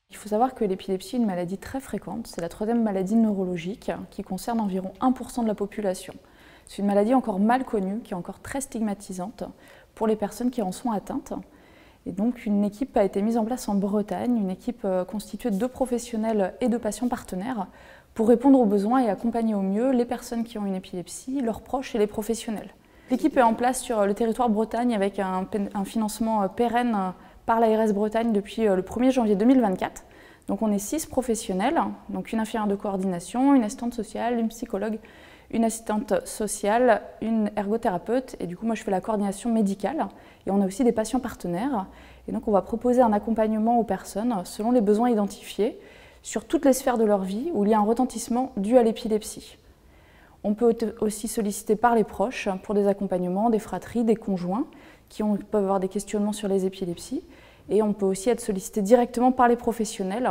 Il faut savoir que l'épilepsie est une maladie très fréquente, c'est la 3e maladie neurologique qui concerne environ 1% de la population. C'est une maladie encore mal connue, qui est encore très stigmatisante pour les personnes qui en sont atteintes. Et donc une équipe a été mise en place en Bretagne, une équipe constituée de 2 professionnels et de patients partenaires pour répondre aux besoins et accompagner au mieux les personnes qui ont une épilepsie, leurs proches et les professionnels. L'équipe est en place sur le territoire Bretagne avec un financement pérenne par l'ARS Bretagne depuis le 1er janvier 2024. Donc on est 6 professionnels, donc une infirmière de coordination, une assistante sociale, une psychologue, une assistante sociale, une ergothérapeute et du coup moi je fais la coordination médicale et on a aussi des patients partenaires et donc on va proposer un accompagnement aux personnes selon les besoins identifiés sur toutes les sphères de leur vie où il y a un retentissement dû à l'épilepsie. On peut aussi solliciter par les proches pour des accompagnements, des fratries, des conjoints qui peuvent avoir des questionnements sur les épilepsies. Et on peut aussi être sollicité directement par les professionnels,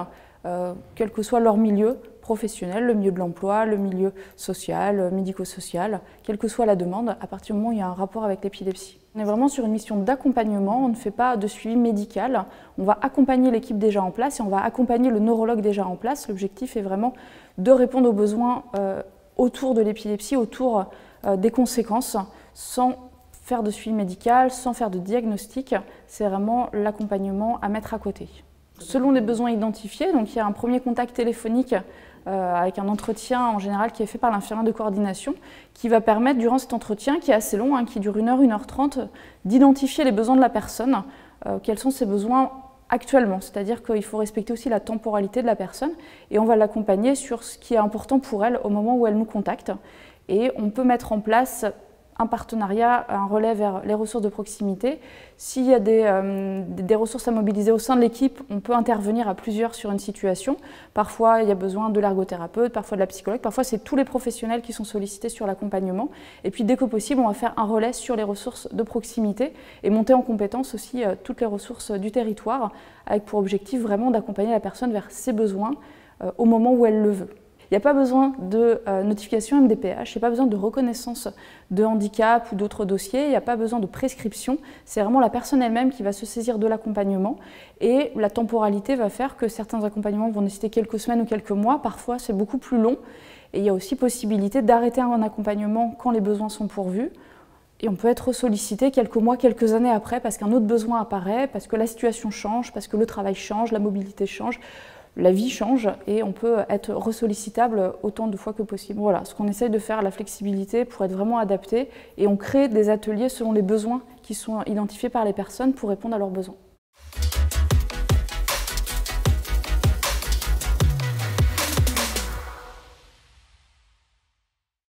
quel que soit leur milieu professionnel, le milieu de l'emploi, le milieu social, médico-social, quelle que soit la demande, à partir du moment où il y a un rapport avec l'épilepsie. On est vraiment sur une mission d'accompagnement, on ne fait pas de suivi médical, on va accompagner l'équipe déjà en place et on va accompagner le neurologue déjà en place. L'objectif est vraiment de répondre aux besoins autour de l'épilepsie, autour des conséquences, sans faire de suivi médical, sans faire de diagnostic, c'est vraiment l'accompagnement à mettre à côté. Selon les besoins identifiés, donc il y a un premier contact téléphonique avec un entretien en général qui est fait par l'infirmière de coordination qui va permettre durant cet entretien, qui est assez long, qui dure 1 heure, 1h30, d'identifier les besoins de la personne, quels sont ses besoins actuellement, c'est-à-dire qu'il faut respecter aussi la temporalité de la personne et on va l'accompagner sur ce qui est important pour elle au moment où elle nous contacte et on peut mettre en place un partenariat, un relais vers les ressources de proximité. S'il y a des ressources à mobiliser au sein de l'équipe, on peut intervenir à plusieurs sur une situation. Parfois, il y a besoin de l'ergothérapeute, parfois de la psychologue, parfois c'est tous les professionnels qui sont sollicités sur l'accompagnement. Et puis dès que possible, on va faire un relais sur les ressources de proximité et monter en compétence aussi toutes les ressources du territoire, avec pour objectif vraiment d'accompagner la personne vers ses besoins au moment où elle le veut. Il n'y a pas besoin de notification MDPH, il n'y a pas besoin de reconnaissance de handicap ou d'autres dossiers, il n'y a pas besoin de prescription, c'est vraiment la personne elle-même qui va se saisir de l'accompagnement et la temporalité va faire que certains accompagnements vont nécessiter quelques semaines ou quelques mois, parfois c'est beaucoup plus long et il y a aussi possibilité d'arrêter un accompagnement quand les besoins sont pourvus. Et on peut être sollicité quelques mois, quelques années après parce qu'un autre besoin apparaît, parce que la situation change, parce que le travail change, la mobilité change. La vie change et on peut être ressollicitable autant de fois que possible. Voilà, ce qu'on essaye de faire, la flexibilité pour être vraiment adapté et on crée des ateliers selon les besoins qui sont identifiés par les personnes pour répondre à leurs besoins.